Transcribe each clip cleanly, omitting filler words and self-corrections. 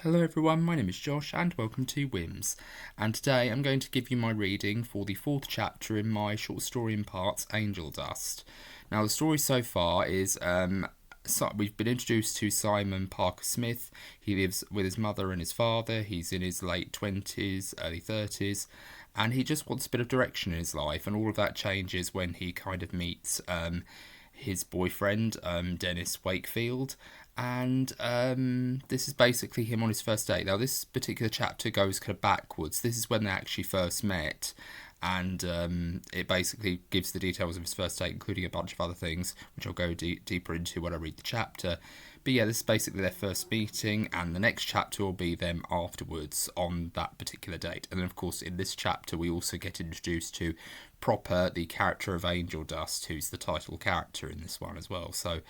Hello everyone, my name is Josh and welcome to WHIMS, and today I'm going to give you my reading for the fourth chapter in my short story in parts, Angel Dust. Now the story so far is, we've been introduced to Simon Parker Smith. He lives with his mother and his father. He's in his late 20s, early 30s, and he just wants a bit of direction in his life, and all of that changes when he kind of meets his boyfriend, Dennis Wakefield, and this is basically him on his first date. Now, this particular chapter goes kind of backwards. This is when they actually first met, and it basically gives the details of his first date, including a bunch of other things, which I'll go deeper into when I read the chapter. But yeah, this is basically their first meeting, and the next chapter will be them afterwards on that particular date. And then, of course, in this chapter, we also get introduced to Proper, the character of Angel Dust, who's the title character in this one as well. So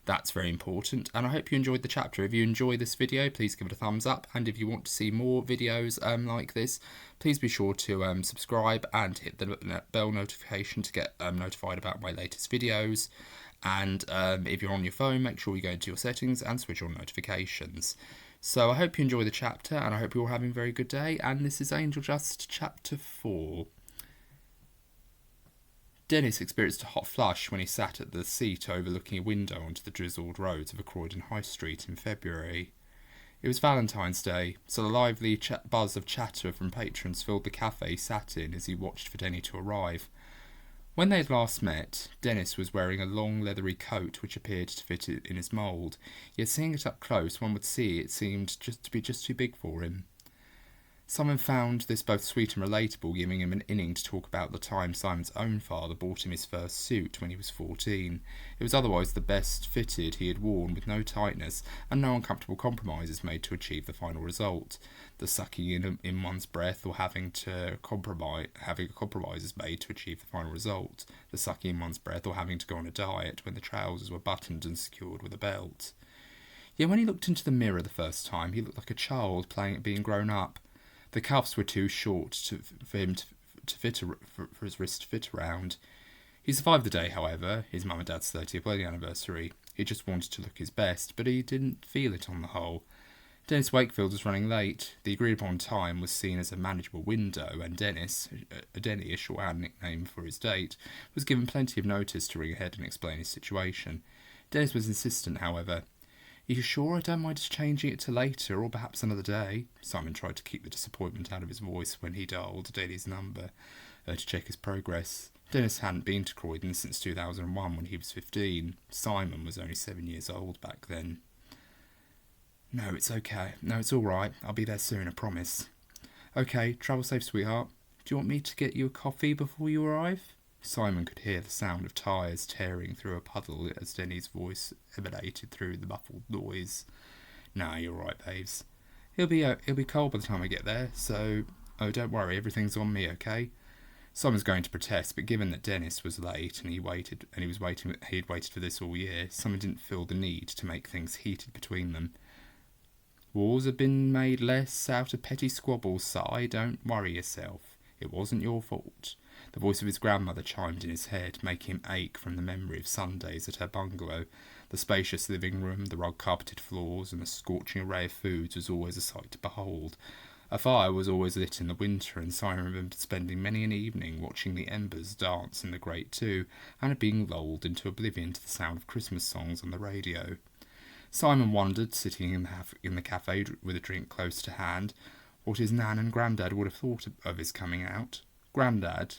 that's very important, and I hope you enjoyed the chapter. If you enjoy this video, please give it a thumbs up, and if you want to see more videos like this, please be sure to subscribe and hit the bell notification to get notified about my latest videos. And if you're on your phone, make sure you go into your settings and switch on notifications. So I hope you enjoy the chapter, and I hope you're all having a very good day, and this is Angel Dust chapter 4. Dennis experienced a hot flush when he sat at the seat overlooking a window onto the drizzled roads of a Croydon High Street in February. It was Valentine's Day, so the lively buzz of chatter from patrons filled the cafe he sat in as he watched for Denny to arrive. When they had last met, Dennis was wearing a long leathery coat which appeared to fit in his mould, yet seeing it up close one would see it seemed to be too big for him. Simon found this both sweet and relatable, giving him an inning to talk about the time Simon's own father bought him his first suit when he was 14. It was otherwise the best fitted he had worn, with no tightness and no uncomfortable compromises made to achieve the final result. The sucking in one's breath or having a compromise is made to achieve the final result. The sucking in one's breath or having to go on a diet when the trousers were buttoned and secured with a belt. Yet when he looked into the mirror the first time, he looked like a child playing at being grown up. The cuffs were too short for his wrist to fit around. He survived the day, however, his mum and dad's 30th wedding anniversary. He just wanted to look his best, but he didn't feel it on the whole. Dennis Wakefield was running late. The agreed-upon time was seen as a manageable window, and Dennis, Denny, a shorthand nickname for his date, was given plenty of notice to ring ahead and explain his situation. Dennis was insistent, however. "Are you sure I don't mind just changing it to later, or perhaps another day?" Simon tried to keep the disappointment out of his voice when he dialed Denny's number to check his progress. Dennis hadn't been to Croydon since 2001 when he was 15. Simon was only 7 years old back then. "No, it's okay. No, it's all right. I'll be there soon, I promise." "Okay, travel safe, sweetheart. Do you want me to get you a coffee before you arrive?" Simon could hear the sound of tyres tearing through a puddle as Denny's voice emanated through the muffled noise. "Nah, you're right, babes. It'll be cold by the time I get there, so don't worry, everything's on me, okay?" Simon was going to protest, but given that Dennis was late and he had waited for this all year, Simon didn't feel the need to make things heated between them. "Wars have been made less out of petty squabbles, Si. Don't worry yourself. It wasn't your fault." The voice of his grandmother chimed in his head, making him ache from the memory of Sundays at her bungalow. The spacious living room, the rug-carpeted floors, and the scorching array of foods was always a sight to behold. A fire was always lit in the winter, and Simon remembered spending many an evening watching the embers dance in the grate too, and of being lulled into oblivion to the sound of Christmas songs on the radio. Simon wondered, sitting in the cafe with a drink close to hand, what his nan and Grandad would have thought of his coming out. Grandad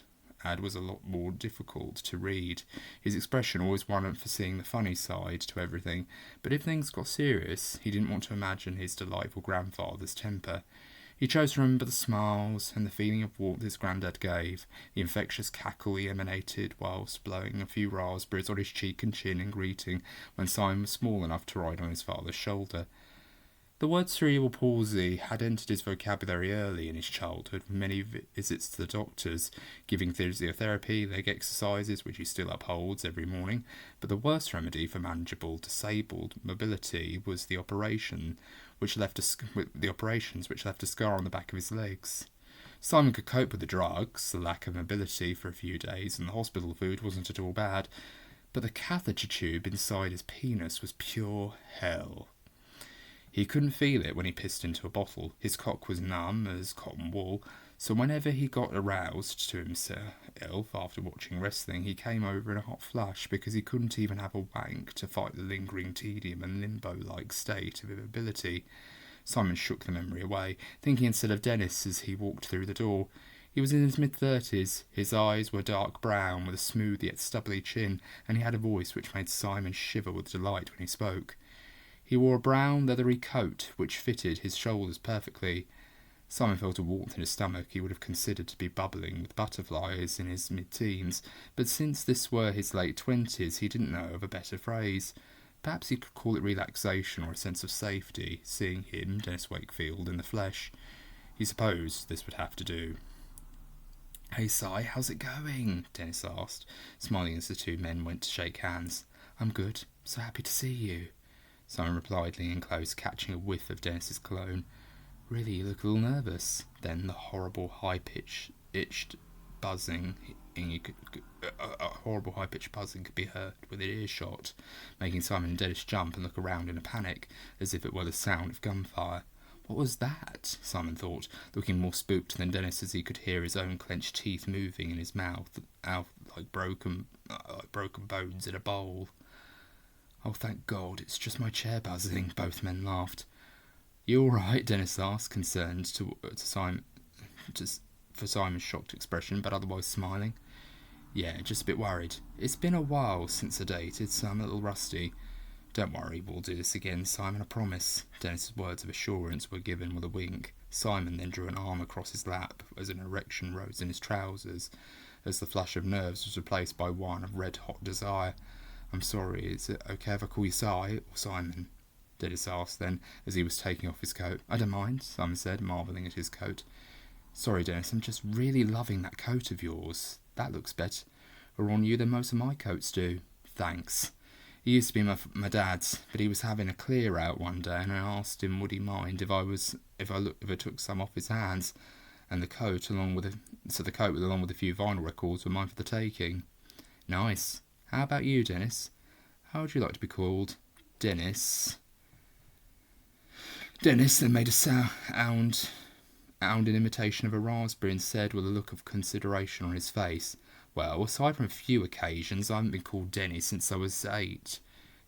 was a lot more difficult to read. His expression always won for seeing the funny side to everything, but if things got serious, he didn't want to imagine his delightful grandfather's temper. He chose to remember the smiles and the feeling of warmth his Grandad gave, the infectious cackle he emanated whilst blowing a few raspberries on his cheek and chin in greeting when Simon was small enough to ride on his father's shoulder. The word cerebral palsy had entered his vocabulary early in his childhood, with many visits to the doctors, giving physiotherapy, leg exercises, which he still upholds every morning, but the worst remedy for manageable disabled mobility was the operations which left a scar on the back of his legs. Simon could cope with the drugs, the lack of mobility for a few days, and the hospital food wasn't at all bad, but the catheter tube inside his penis was pure hell. He couldn't feel it when he pissed into a bottle. His cock was numb as cotton wool, so whenever he got aroused to himself after watching wrestling, he came over in a hot flush because he couldn't even have a wank to fight the lingering tedium and limbo-like state of immobility. Simon shook the memory away, thinking instead of Dennis as he walked through the door. He was in his mid-30s, his eyes were dark brown with a smooth yet stubbly chin, and he had a voice which made Simon shiver with delight when he spoke. He wore a brown leathery coat which fitted his shoulders perfectly. Simon felt a warmth in his stomach he would have considered to be bubbling with butterflies in his mid-teens, but since this were his late 20s he didn't know of a better phrase. Perhaps he could call it relaxation or a sense of safety, seeing him, Dennis Wakefield, in the flesh. He supposed this would have to do. "Hey, Si, how's it going?" Dennis asked, smiling as the two men went to shake hands. "I'm good. So happy to see you," Simon replied, leaning close, catching a whiff of Dennis's cologne. "Really, you look a little nervous." Then the horrible high-pitched buzzing could be heard within earshot, making Simon and Dennis jump and look around in a panic, as if it were the sound of gunfire. What was that? Simon thought, looking more spooked than Dennis as he could hear his own clenched teeth moving in his mouth, out like broken bones in a bowl. "Oh, thank God, it's just my chair buzzing," both men laughed. "You all right?" Dennis asked, concerned for Simon's shocked expression, but otherwise smiling. "Yeah, just a bit worried. It's been a while since I dated, so I'm a little rusty." "Don't worry, we'll do this again, Simon, I promise." Dennis's words of assurance were given with a wink. Simon then drew an arm across his lap as an erection rose in his trousers, as the flush of nerves was replaced by one of red-hot desire. "I'm sorry, is it okay if I call you Si or Simon?" Dennis asked then, as he was taking off his coat. "I don't mind," Simon said, marvelling at his coat. "Sorry, Dennis, I'm just really loving that coat of yours. That looks better on you than most of my coats do." "Thanks. He used to be my dad's, but he was having a clear out one day, and I asked him would he mind if I took some off his hands, and the coat along with a few vinyl records were mine for the taking." "Nice. How about you, Dennis? How would you like to be called?" "Dennis." Dennis then made a sound in imitation of a raspberry and said with a look of consideration on his face, "Well, aside from a few occasions, I haven't been called Denny since I was 8,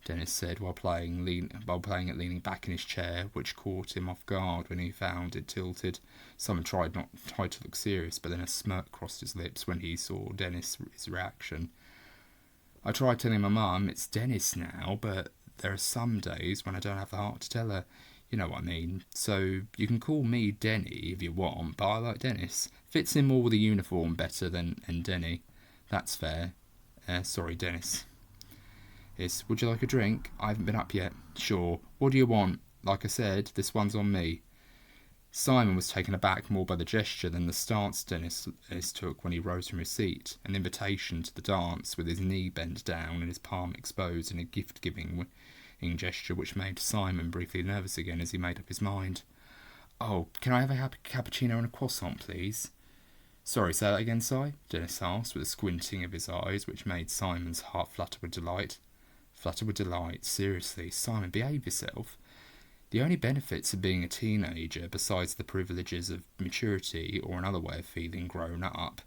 Dennis said while playing it leaning back in his chair, which caught him off guard when he found it tilted. Simon tried to look serious, but then a smirk crossed his lips when he saw Dennis's reaction. "I tried telling my mum it's Dennis now, but there are some days when I don't have the heart to tell her. You know what I mean. So you can call me Denny if you want, but I like Dennis. Fits in more with the uniform better than Denny." "That's fair. Sorry, Dennis." "Yes, would you like a drink? I haven't been up yet." "Sure. What do you want? Like I said, this one's on me." Simon was taken aback more by the gesture than the stance Dennis took when he rose from his seat, an invitation to the dance with his knee bent down and his palm exposed in a gift-giving gesture which made Simon briefly nervous again as he made up his mind. "Oh, can I have a cappuccino and a croissant, please?" "Sorry, say that again, Si?" Dennis asked, with a squinting of his eyes which made Simon's heart flutter with delight. Flutter with delight? Seriously, Simon, behave yourself. The only benefits of being a teenager, besides the privileges of maturity or another way of feeling grown up,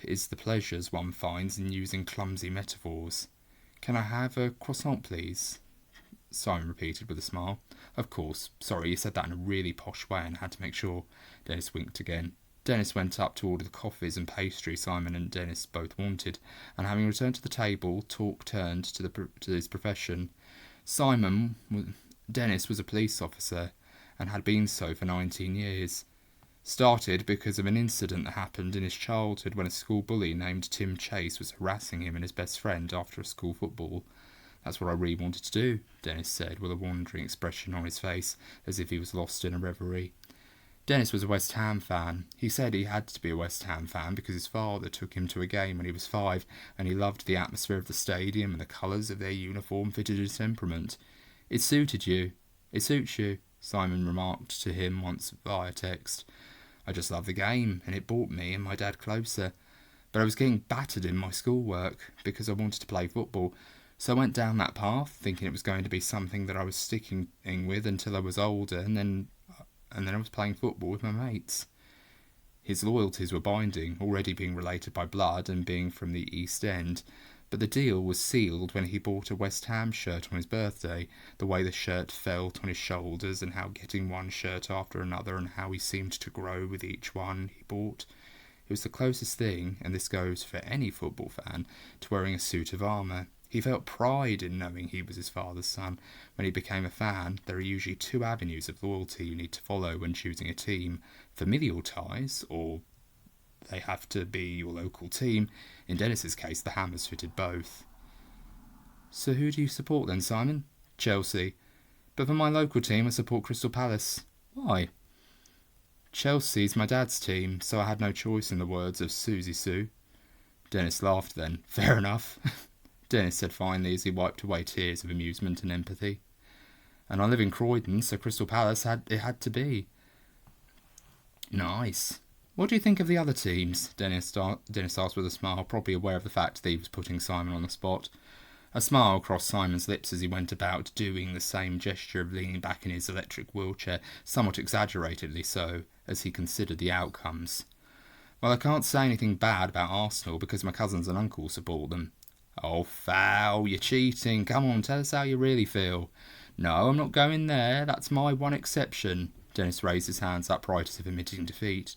is the pleasures one finds in using clumsy metaphors. "Can I have a croissant, please?" Simon repeated with a smile. "Of course. Sorry, you said that in a really posh way and I had to make sure." Dennis winked again. Dennis went up to order the coffees and pastry Simon and Dennis both wanted, and having returned to the table, talk turned to his profession. Dennis was a police officer, and had been so for 19 years. Started because of an incident that happened in his childhood when a school bully named Tim Chase was harassing him and his best friend after a school football. "That's what I really wanted to do," Dennis said, with a wandering expression on his face, as if he was lost in a reverie. Dennis was a West Ham fan. He said he had to be a West Ham fan because his father took him to a game when he was 5, and he loved the atmosphere of the stadium and the colours of their uniform fitted his temperament. "It suited you. It suits you," Simon remarked to him once via text. "I just love the game, and it brought me and my dad closer. But I was getting battered in my schoolwork because I wanted to play football. So I went down that path, thinking it was going to be something that I was sticking with until I was older, and then I was playing football with my mates. His loyalties were binding, already being related by blood and being from the East End, but the deal was sealed when he bought a West Ham shirt on his birthday, the way the shirt felt on his shoulders and how getting one shirt after another and how he seemed to grow with each one he bought. It was the closest thing, and this goes for any football fan, to wearing a suit of armour. He felt pride in knowing he was his father's son. When he became a fan, there are usually two avenues of loyalty you need to follow when choosing a team. Familial ties, or they have to be your local team. In Dennis's case, the Hammers fitted both. So who do you support then, Simon? Chelsea. But for my local team, I support Crystal Palace. Why? Chelsea's my dad's team, so I had no choice, in the words of Susie Sue. Dennis laughed then. Fair enough. Dennis said finally as he wiped away tears of amusement and empathy. And I live in Croydon, so Crystal Palace had to be. Nice. What do you think of the other teams? Dennis asked with a smile, probably aware of the fact that he was putting Simon on the spot. A smile crossed Simon's lips as he went about doing the same gesture of leaning back in his electric wheelchair, somewhat exaggeratedly so, as he considered the outcomes. Well, I can't say anything bad about Arsenal because my cousins and uncles support them. Oh, foul, you're cheating. Come on, tell us how you really feel. No, I'm not going there. That's my one exception. Dennis raised his hands upright as if admitting defeat.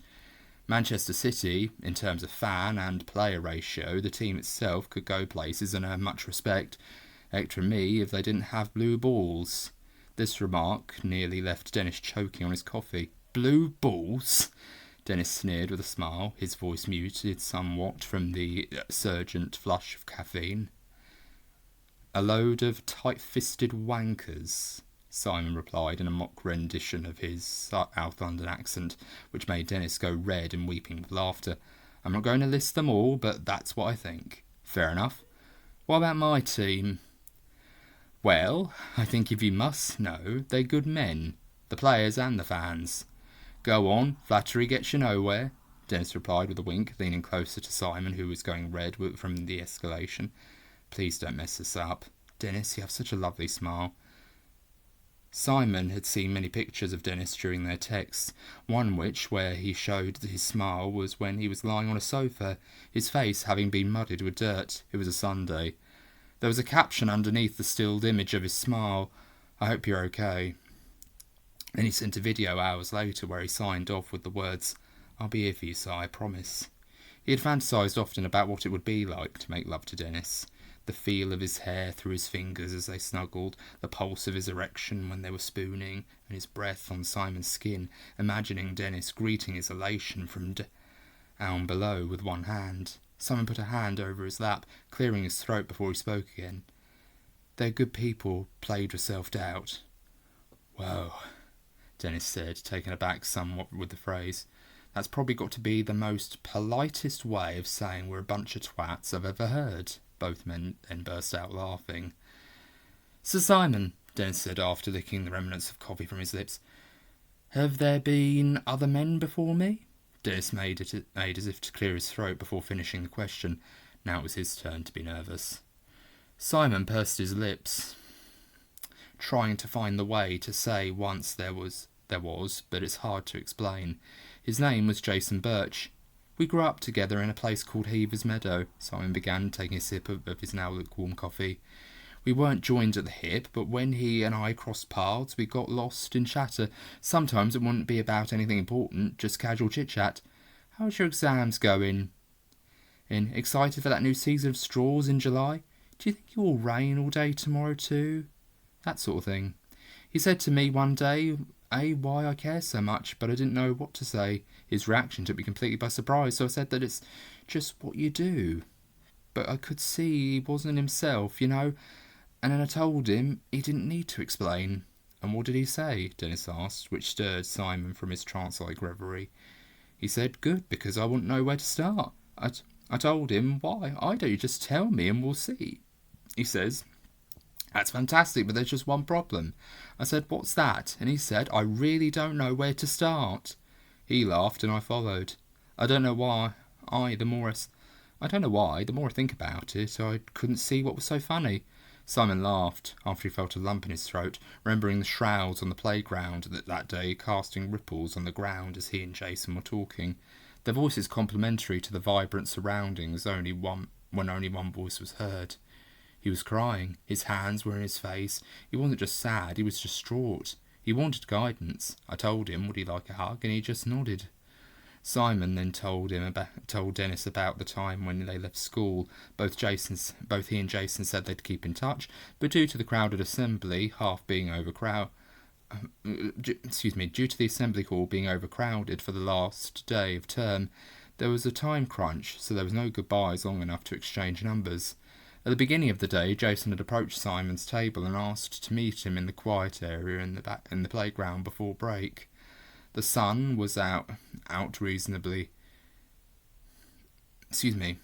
Manchester City, in terms of fan and player ratio, the team itself could go places and earn much respect, extra me, if they didn't have blue balls. This remark nearly left Dennis choking on his coffee. Blue balls? Dennis sneered with a smile, his voice muted somewhat from the surgent flush of caffeine. A load of tight-fisted wankers, Simon replied in a mock rendition of his South London accent, which made Dennis go red and weeping with laughter. I'm not going to list them all, but that's what I think. Fair enough. What about my team? Well, I think if you must know, they're good men, the players and the fans. Go on, flattery gets you nowhere, Dennis replied with a wink, leaning closer to Simon, who was going red from the escalation. Please don't mess this up. Dennis, you have such a lovely smile. Simon had seen many pictures of Dennis during their texts, one where he showed his smile was when he was lying on a sofa, his face having been muddied with dirt. It was a Sunday. There was a caption underneath the stilled image of his smile. I hope you're okay. Then he sent a video hours later where he signed off with the words, I'll be here for you, Si, I promise. He had fantasised often about what it would be like to make love to Dennis. The feel of his hair through his fingers as they snuggled, the pulse of his erection when they were spooning, and his breath on Simon's skin, imagining Dennis greeting his elation from down below with one hand. Simon put a hand over his lap, clearing his throat before he spoke again. They're good people, played with self-doubt. Whoa, Dennis said, taken aback somewhat with the phrase. That's probably got to be the most politest way of saying we're a bunch of twats I've ever heard. Both men then burst out laughing. Sir Simon, Dennis said after licking the remnants of coffee from his lips, have there been other men before me? Dennis made as if to clear his throat before finishing the question. Now it was his turn to be nervous. Simon pursed his lips, trying to find the way to say once there was, but it's hard to explain. His name was Jason Birch. We grew up together in a place called Heaver's Meadow, Simon began, taking a sip of his now lukewarm coffee. We weren't joined at the hip, but when he and I crossed paths, we got lost in chatter. Sometimes it wouldn't be about anything important, just casual chit-chat. How's your exams going? Excited for that new season of Straws in July? Do you think it will rain all day tomorrow too? That sort of thing. He said to me one day, why I care so much, but I didn't know what to say. His reaction took me completely by surprise, so I said that it's just what you do. But I could see he wasn't himself, and then I told him he didn't need to explain. And what did he say? Dennis asked, which stirred Simon from his trance-like reverie. He said, good, because I wouldn't know where to start. I told him, why? I don't, you just tell me and we'll see. He says, that's fantastic, but there's just one problem. I said, what's that? And he said, I really don't know where to start. He laughed and I followed. I don't know why. The more I think about it, I couldn't see what was so funny. Simon laughed after he felt a lump in his throat, remembering the shrouds on the playground that day casting ripples on the ground as he and Jason were talking, their voices complementary to the vibrant surroundings when only one voice was heard. He was crying. His hands were in his face. He wasn't just sad, he was distraught. He wanted guidance. I told him, would he like a hug, and he just nodded. Simon then told Dennis about the time when they left school. Both he and Jason said they'd keep in touch, but due to the crowded assembly due to the assembly hall being overcrowded for the last day of term, there was a time crunch, so there was no goodbyes long enough to exchange numbers. At the beginning of the day, Jason had approached Simon's table and asked to meet him in the quiet area in the playground before break. The sun was out reasonably. The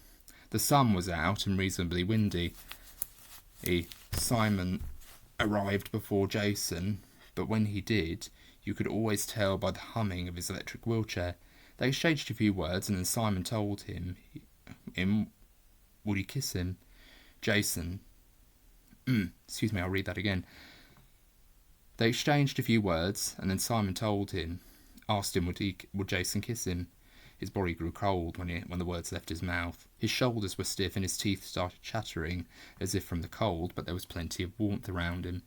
sun was out and reasonably windy. Simon arrived before Jason, but when he did, you could always tell by the humming of his electric wheelchair. They exchanged a few words, and then Simon told him, would he kiss him? Jason. I'll read that again. They exchanged a few words, and then Simon asked him would Jason kiss him. His body grew cold when the words left his mouth. His shoulders were stiff and his teeth started chattering, as if from the cold, but there was plenty of warmth around him.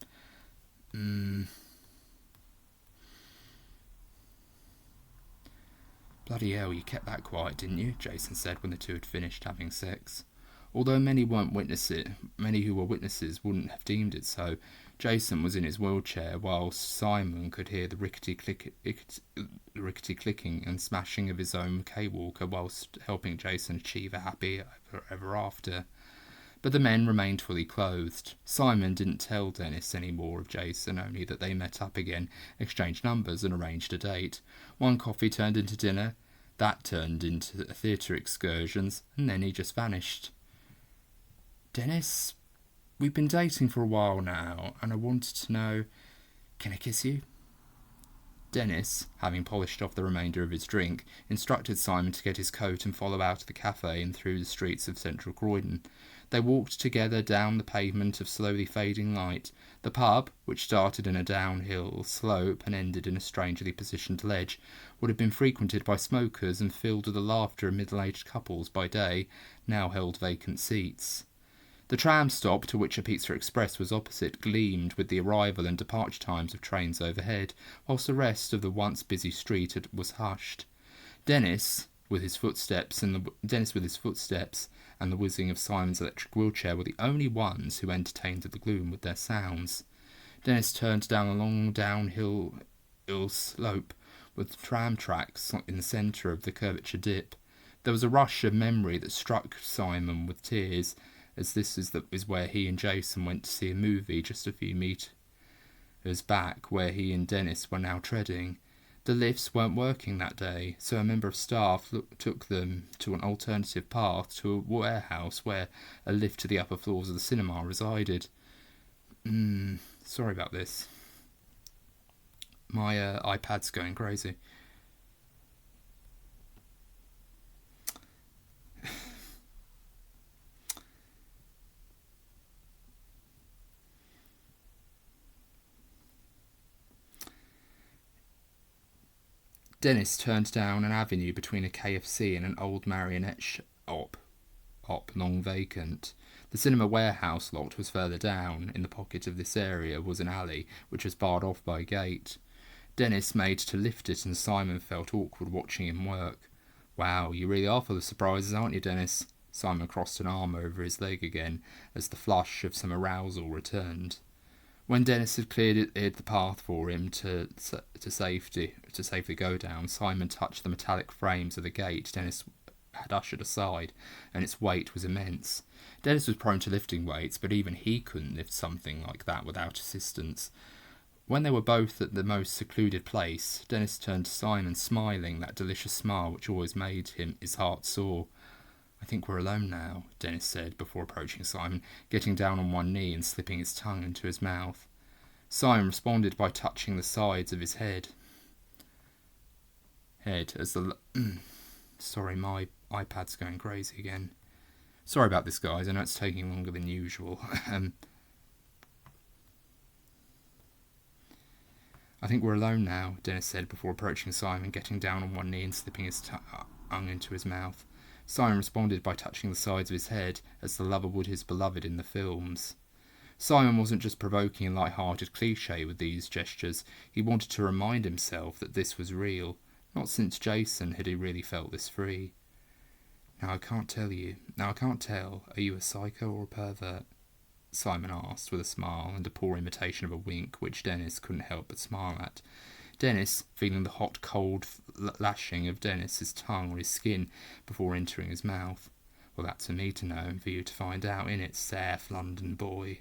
Bloody hell, you kept that quiet, didn't you? Jason said when the two had finished having sex. Although many who were witnesses wouldn't have deemed it so. Jason was in his wheelchair, while Simon could hear the rickety clicking and smashing of his own K-walker whilst helping Jason achieve a happy ever after. But the men remained fully clothed. Simon didn't tell Dennis any more of Jason, only that they met up again, exchanged numbers and arranged a date. One coffee turned into dinner, that turned into theatre excursions, and then he just vanished. Dennis, we've been dating for a while now, and I wanted to know, can I kiss you? Dennis, having polished off the remainder of his drink, instructed Simon to get his coat and follow out of the cafe and through the streets of central Croydon. They walked together down the pavement of slowly fading light. The pub, which started in a downhill slope and ended in a strangely positioned ledge, would have been frequented by smokers and filled with the laughter of middle-aged couples by day, now held vacant seats. The tram stop, to which a Pizza Express was opposite, gleamed with the arrival and departure times of trains overhead, whilst the rest of the once busy street was hushed. Dennis, with his footsteps and the whizzing of Simon's electric wheelchair, were the only ones who entertained the gloom with their sounds. Dennis turned down a long downhill slope with tram tracks in the centre of the curvature dip. There was a rush of memory that struck Simon with tears, as this is where he and Jason went to see a movie just a few meters back, where he and Dennis were now treading. The lifts weren't working that day, so a member of staff took them to an alternative path to a warehouse where a lift to the upper floors of the cinema resided. Sorry about this. My iPad's going crazy. Dennis turned down an avenue between a KFC and an old marionette shop, long vacant. The cinema warehouse lot was further down. In the pocket of this area was an alley, which was barred off by a gate. Dennis made to lift it, and Simon felt awkward watching him work. Wow, you really are full of surprises, aren't you, Dennis? Simon crossed an arm over his leg again, as the flush of some arousal returned. When Dennis had cleared the path for him to safely go down, Simon touched the metallic frames of the gate Dennis had ushered aside, and its weight was immense. Dennis was prone to lifting weights, but even he couldn't lift something like that without assistance. When they were both at the most secluded place, Dennis turned to Simon, smiling, that delicious smile which always made his heart soar. I think we're alone now, Dennis said before approaching Simon, getting down on one knee and slipping his tongue into his mouth. Simon responded by touching the sides of his head as the... Sorry, my iPad's going crazy again. Sorry about this, guys. I know it's taking longer than usual. I think we're alone now, Dennis said before approaching Simon, getting down on one knee and slipping his tongue into his mouth. Simon responded by touching the sides of his head, as the lover would his beloved in the films. Simon wasn't just provoking a light-hearted cliché with these gestures. He wanted to remind himself that this was real. Not since Jason had he really felt this free. Now I can't tell. Are you a psycho or a pervert? Simon asked with a smile and a poor imitation of a wink, which Dennis couldn't help but smile at. Dennis, feeling the hot, cold lashing of Dennis's tongue on his skin before entering his mouth. Well, that's for me to know and for you to find out, innit, safe London boy?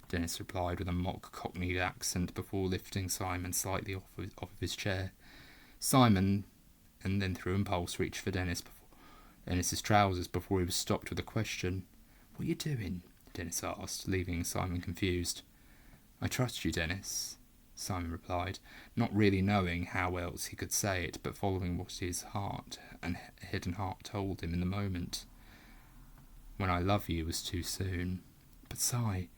Dennis replied with a mock cockneyed accent before lifting Simon slightly off of his chair. Simon, and then through impulse, reached for Dennis's trousers before he was stopped with a question. What are you doing? Dennis asked, leaving Simon confused. I trust you, Dennis, Simon replied, not really knowing how else he could say it, but following what his heart and head and heart told him in the moment. When I love you was too soon. But Si,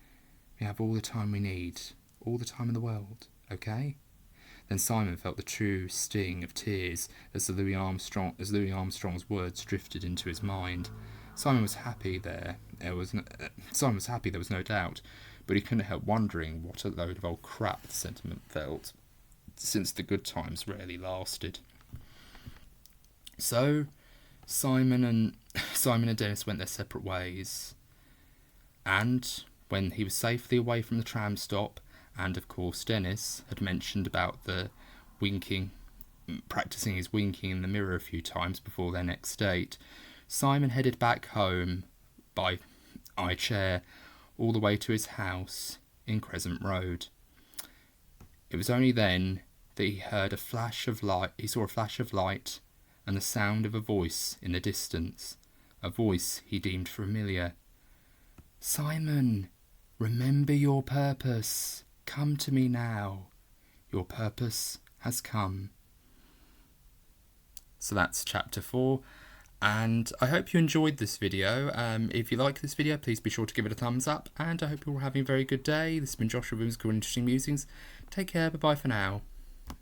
we have all the time we need, all the time in the world, okay? Then Simon felt the true sting of tears as Louis Armstrong's words drifted into his mind. Simon was happy there was no doubt, but he couldn't help wondering what a load of old crap the sentiment felt, since the good times rarely lasted. So, Simon and Dennis went their separate ways, and when he was safely away from the tram stop, and of course Dennis had mentioned about the practicing his winking in the mirror a few times before their next date, Simon headed back home by chair all the way to his house in Crescent Road. It was only then that he heard a flash of light. He saw a flash of light and the sound of a voice in the distance, a voice he deemed familiar. Simon, remember your purpose. Come to me now. Your purpose has come. So that's chapter 4. And I hope you enjoyed this video. If you like this video, please be sure to give it a thumbs up. And I hope you're all having a very good day. This has been Joshua WHIMS Cool Interesting Musings. Take care. Bye-bye for now.